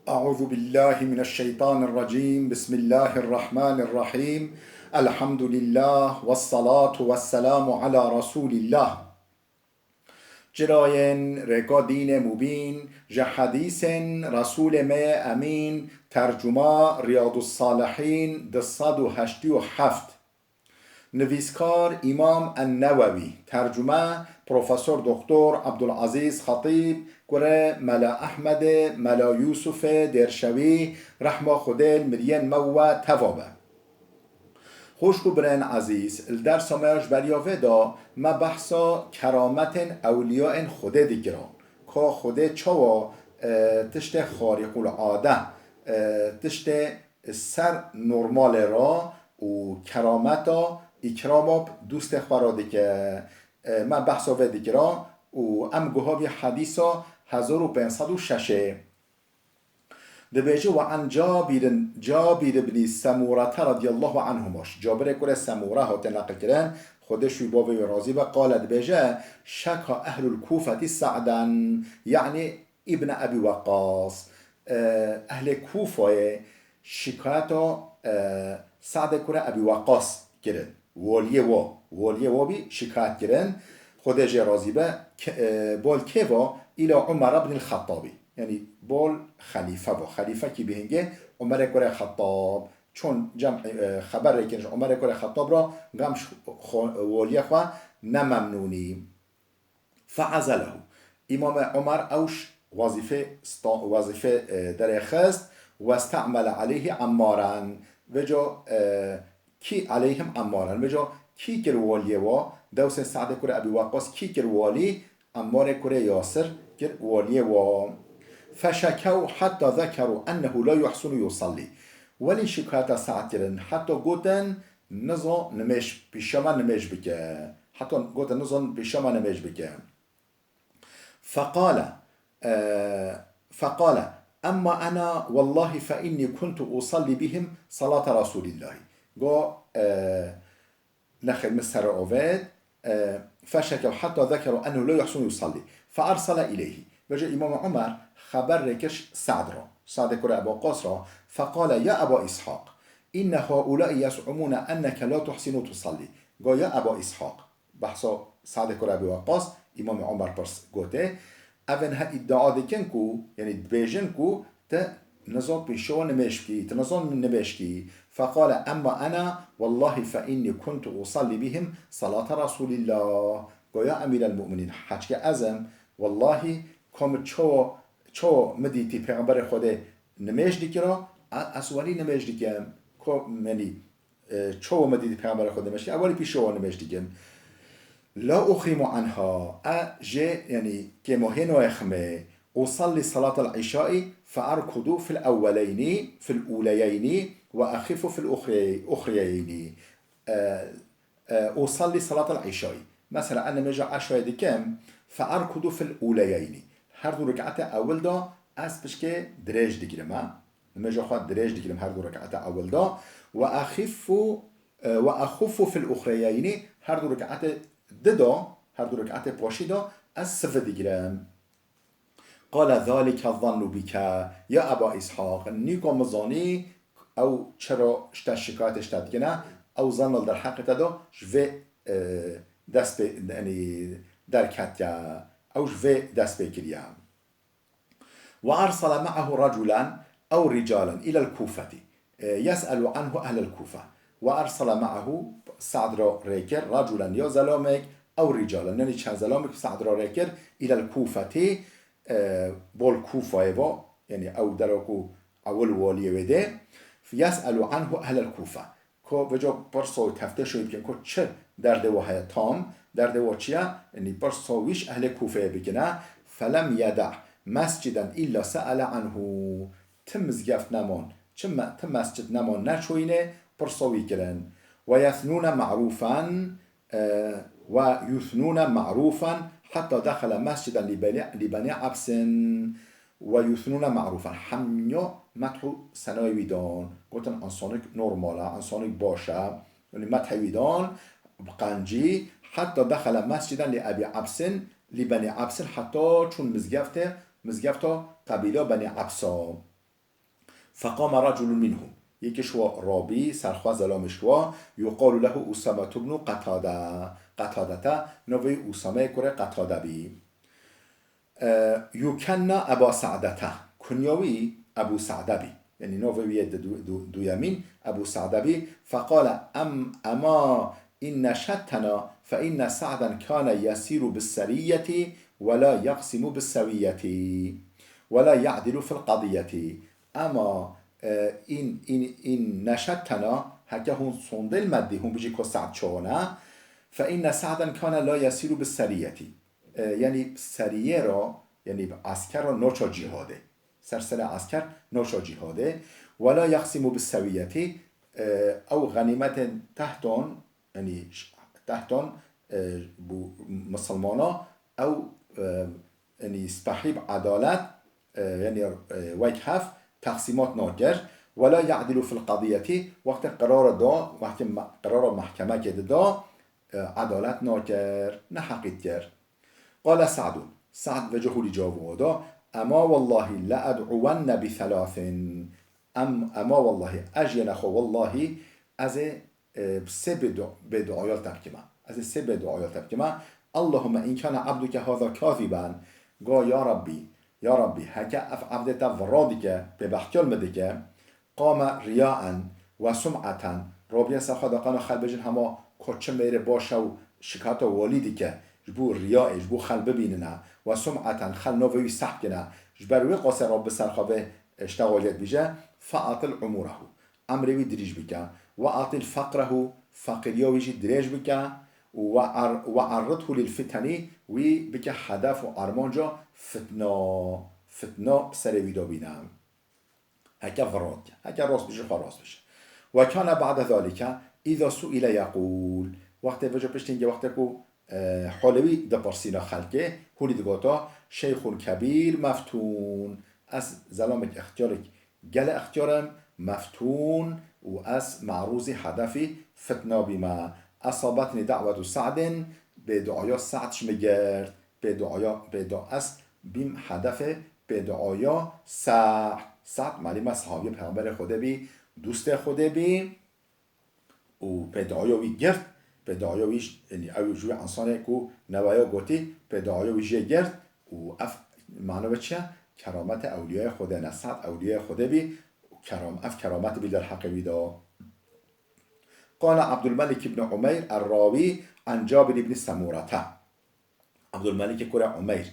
أعوذ بالله من الشيطان الرجيم. بسم الله الرحمن الرحيم. الحمد لله والصلاة والسلام على رسول الله. جراين رقا دين مبين جحديث رسول ما أمين. ترجمة رياض الصالحين دصد و هشتی و هفت. نویسکار امام النووی. ترجمه پروفسور دکتر عبدالعزیز خطیب. گره ملا احمد ملا یوسف درشوی رحمه خودل مرین مو توابه. خوشکو برن عزیز الدرس ماش بریاوه دا ما بحثا کرامت اولیاء خوده دیگران که خوده چوا تشت خارق العاده تشت سر نرمال را و کرامتا اکرام دوست خواراده که ما بحثا و دیگران و ام گوهاوی حدیثا 1506 دبیجه و عن جابر بن سموره رضی الله عنهماش. جابر کره سموره ها تنقل کرن خودش وی باوی رازی و قال دبیجه شکا اهل الكوفة سعدا یعنی ابن ابی وقاص. اهل کوفه شکایتا سعد کره ابی وقاص کرن والیه و بی شکایت کرن خودش رازی به بول کیوا الى عمر بن الخطابی، یعنی بول خلیفه کی بهنگه عمر کره خطاب، چون جمع خبر رکنش عمر کره خطاب را غمش والیه خوا نممنونی فعزله. امام عمر اوش وظیفه در خست و استعمل علیه عمارا وجا کی علیهم عمارا وجا کی کر والیه و دوس سعد کره ابی وقاص کی کر والی عمار کره یاسر کر والیه و فشكوا حتى ذكروا أنه لا يحسن يصلي. ولی شکایت سعد کردن حتی گوتن نزا نمش پیشما نمش بکه، حتی گوتن نزا پیشما نمش بکه. فقال اما انا والله فإني كنت أصلي بهم صلاة رسول الله. گو نخل مسر اوید فشكوا حتى ذكروا أنه لا يحسن يصلي فأرسل إليه. وجاء امام عمر خبر ركش سعد كره ابو وقاص را فقال يا ابا اسحاق ان هؤلاء يزعمون انك لا تحسن تصلي. قال يا ابا اسحاق بحثا سعد كره ابو وقاص امام عمر پرس گوته اون ها ادعا دکن کو یعنی دبیجن کو ته نظام پیشو نمشکی تنظام نمشکی. فقال اما انا والله فاني كنت اصلي بهم صلاه رسول الله. قال يا امير المؤمنين حج ازم والله کام چو مدیتی پیغمبر خدا نمیش دیکرا اسوالی نمیش دیکم منی چو مدیتی پیغمبر خدا نمیش اولی پیشو نمیش دیکم لا اخیم عنها اجه یعنی که مهنو اخمه اصلي صلاة العشاء فاركض في الاولين في الاوليين واخف في الاخريين. اصلي صلاة العشاء مثلا انا مجا عشاء دیکم فاركض في الاوليين هر دو رکعت اول دا از پشکه درج دیگرم نمجا خواهد درج دیگرم هر دو رکعت اول دا و اخف فی الاخریین هر دو رکعت ددا هر دو رکعت پاشی دا از صفه دیگرم. قال ذلك الظن بك یا ابا اسحاق نیکو مزانی او چرا شکایتش تدگنه او ظن در حق تدا جوه دست یعنی در کتیا أو جفي داس بكريا. وأرسل معه رجلا أو رجالا إلى الكوفة يسأل عنه أهل الكوفة. وأرسل معه سعد ريكر رجلا يا زلامك أو رجالا يعني چند زلامك سعد ريكر إلى الكوفة بول كوفة يعني أو دركو أول والي وده يسأل عنه أهل الكوفة كو وجا برسو تفتشو يمكن كو چه درده وهي تام درده و چیه؟ یعنی برساویش اهل کوفه بگنه فلم یدع مسجدا الا سأل عنه تم زگفت نمان تم مسجد نمان نچوینه برساوی کرن و یثنون معروفا حتی دخل مسجدا لبنی عبس و یثنون معروفا همینیا مدحو سنای دان گوتن انسانک نرماله انسانک باشه یعنی مدحوی دان قنجی حتى دخل مسجدا لأبي عبس لبني عبس حتى چون مزگفت قبیله بني عبسا فقام رجل منهم یکیش و رابی سرخواز زلامش و یقال له اسامه بن قتاده نوی اسامه کره قتاده بی یوکنا ابا سعدته کنیاوی ابو سعده بی یعنی نوی دو یمین ابو سعده بی فقال اما إن نشدتنا فإن سعدا كان يسير بالسرية ولا يقسم بالسوية ولا يعدل في القضية اما این نشدتنا هکه هون صندل مدی هون بجی که سعد چونه فإن سعدا كان لا يسير بالسرية یعنی سریه را یعنی عسکر را نوچا جهاده سرسر عسکر نوچا جهاده ولا يقسم بالسوية او غنیمت تحتون یعنی تحتون مسلمانا او یعنی صاحب عدالت یعنی ویک هف تقسیمات ناگر ولا يعدل في القضية وقت قرار محکمه که دا عدالت ناگر نه حقیت گر قال سعد وجهه لجاوه اما والله لأدعون بثلاث اما والله اجین خو والله از سه بدعایات تبکمه اللهم این کان عبدك هذا كاذبا گا یا ربی هکه اف عبدت ورادی که به بحکیال مده که قام ریاء و سمعتا رابیه سخادقان خلبجن هما کچه میره باشه و شکایت والیدی که جبو ریاء جبو خل ببیننه و سمعتا خل نووی سحب کنه جبروی قاسر رب سرخواه اشتغالیت بیجه فاعطل عموره امروی دریج بکن و اعطل فقره فقریاویجی دریج بکن و عرضه للفتنی وی بکه هدف و ارمانجا فتنه سروی دا بینم هکه وراد هکه راست بشه راست بشه و کان بعد ذالک اذا سئل یقول وقت وجه پشتینگه وقت کو حالوی دا پرسینا خلقه هولی دگاتا شیخ کبیر مفتون از زلامک اختیارک گل اختیارم مفتون و از معروض هدفی فتنه بیما اصابتنی دعوت سعد به دعایا سعدش میگرد به دعا از بیم هدف به دعایا سعد معلوم صحابی پیغمبر خوده بی دوست خوده بی و به دعایاوی گرد به دعایاویش یعنی اوجوی انسانه کو نوایا گوتی به دعایاویش گرد و معنی چیه؟ کرامت اولیای خوده نه سعد اولیای خوده بی کرامت بی در حق بیدا قال عبد الملك بن عمير الراوي عن جابر بن سمورة عبد الملك كره عمير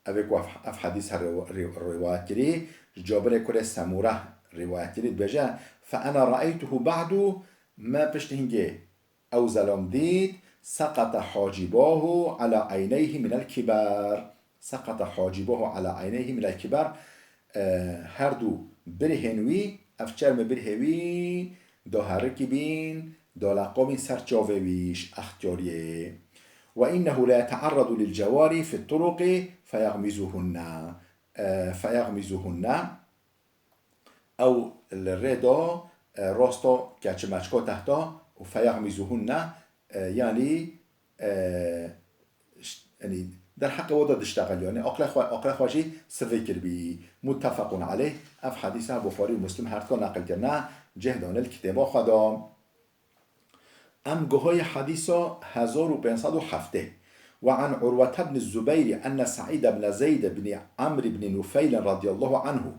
اوه اف حديث روایت کری جابر كره سموره روایت کری بجا فانا رأيته بعد ما بشتهنجه او ظلام دید سقط حاجباه على عينيه من الكبار سقط حاجباه على عينيه من الكبار هر دو برهنوی افچرم برهوی دا هرکی بین دا لقام سرچاویش اختیاریه و اینه لا يتعرض للجواري في الطرق فيغمزهن او الردا راستا کچه مچکا تحتا و فيغمزهن یعنی در حق ودا دشتغل یعنی عقل خواشی سفکر بی متفق علیه اف حدیث بخاری و مسلم هر کار نقل کرده جهدان الکتابا خدا ام گوهای حدیثا 1507 و عن عروة بن الزبير أن سعيد بن زيد بن عمرو بن نفيل رضي الله عنه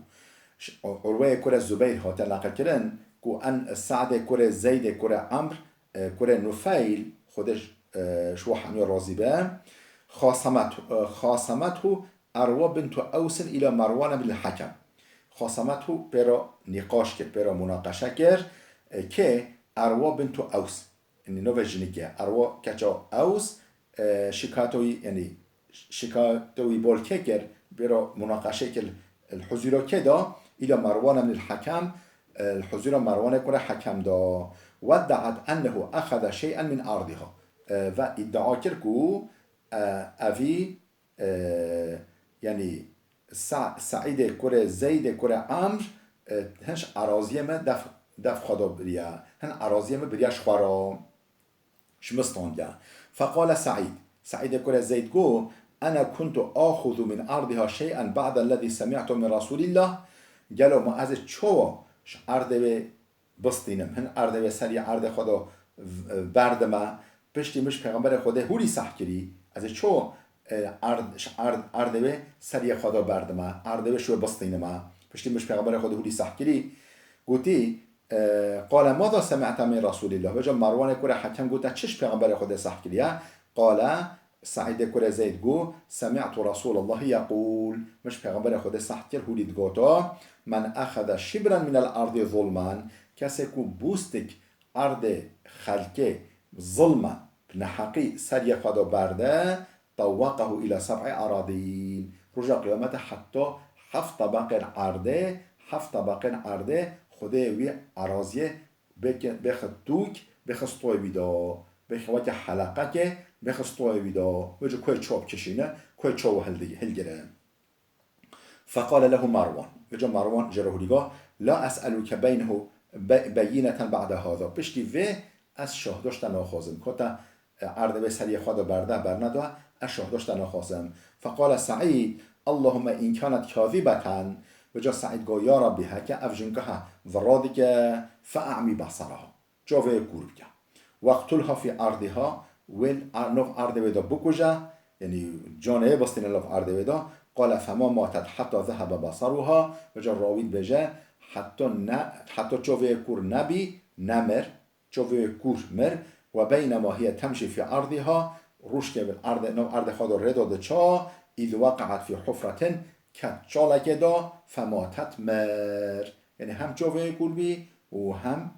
عروة كرة الزبير هات نقل كرن كو أن سعد كرة زيد كرة عمرو كرة نفيل خودش شو حمي راضي به خاصمته عروة بنت أوس إلى مروان بن الحكم خاصمته برا نقاش کرد برا مناقشه کرد که عروة بنت أوس یعنی نوع جنگه عروة کچا أوس شکایتوی یعنی شکایتوی بالکه کرد برا مناقشه کرد الحضور که دا إلى مروان بن الحكم الحضور مروان كره حكم دا ودعت أنه أخذ شيئا من أرضها و ادعا کرد که اوی یعنی سعید کره زید کره عمر هنش عراضیمه دف خدا بریا هن عراضیمه بریا شخورا شمستانگه فقال سعید کره زید گو انا كنت آخذ من أرضها شيئا بعد الذي سمعت من رسول الله قالوا ما از چو عرده بستینم هن عرده سری عرده خدا بردما پشتی مش پیغمبر خدا هولی سح کری از چو عرده سری خدا بردما عرده شو بستینما پشتی مش پیغمبر خدا هولی سح کری گوتی قال ماذا سمعت من رسول الله وجا مروان کوره حکم گوته چش پیغمبر خدا سح کریه قال سعید کوره زید گو سمعت رسول الله يقول مش پیغمبر خدا سح کر هولید گوتا من اخذ شبرا من الارض ظلما کسی کو بوستک ارض خلقه ظلما نحقی سری خدا برده طوقه الى 7 اراضین رجا قیامت حتی 7 طبقه عرضه خدا وی عراضیه بخطوک بخستوی ویدا بخوات حلقه که بخستوی ویدا وجه کوی چوب کشینه کوی چوب هلگره فقال له مروان وجه مروان جرهولیگاه لا اسألوك بينه بينة بعد هذا پشتی و از شهداشت ناخوازم کتا عرض به سری خدا برده برنده از شهداشت ناخوازم فقال سعید اللهم این كانت كاذبة وجا سعید گو یا ربی هکه افجنکها ورادک فاعمی بصرها جاوه کور بکه وقتلها فی ارضها نف ارض ودا بکجه یعنی جانه بستین لف ارض ودا قال فما ماتت حتی ذهب بصرها وجا راوید بجه حتی جاوه کور نبی نمر جاوه کور مر و بینما هی تمشی فی ارضها روش که نف ارض خدا رداده چا اذ وقعت فی حفرة کچالک دا فماتت مر یعنی هم جاوه کور بی و هم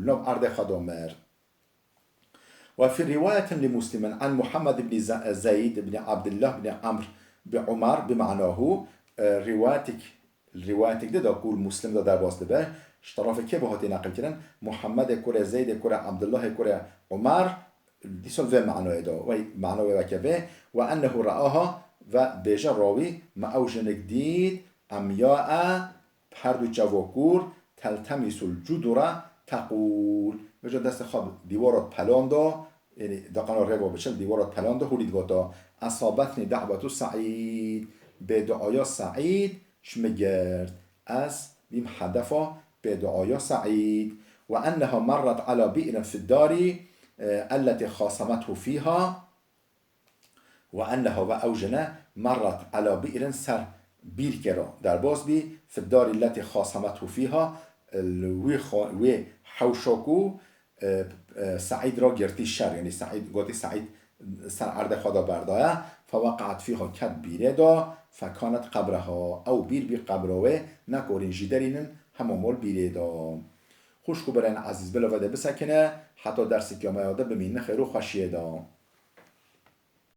لب ارض خدا مر وفي رواية لمسلم عن محمد بن زيد بن عبد الله بن عمرو بعمر بمعناه روايتك ده قول مسلم ده در واسطه به اشتراف که بهاتی نقل کردن محمد کره زید کره عبدالله کره عمر دیسون و معناه ده و معناه و که و انه رآها و بیجا راوی ما اوجنک دید امیاء پردو جواکور تلتمیس الجدره تقول وجا دست خواب دیوارات پلانده یعنی دقیقا روا بچن دیوارات پلانده هولید گوتا اصابتنی دعوت سعید به دعایا سعید شمگرد از بیم هدفا به دعایا سعید و انها مرت على بئر في الدار التي خاصمته فيها و انها و اوجنه مرت على بئر سر بیر کرا در باز بی في الدار التي خاصمته فيها وی حوشاکو سعید را گرتی شر یعنی سعید گوتی سعید سر عرض خدا بردایه فوقعت فيها کد بیره دا فکانت قبرها او بیر قبروه نکورین جیدرینن همامول بیره دا خوشکو برین عزیز بلوده بسکنه حتی درسی که ما یاده بمینه خیرو خوشیه دا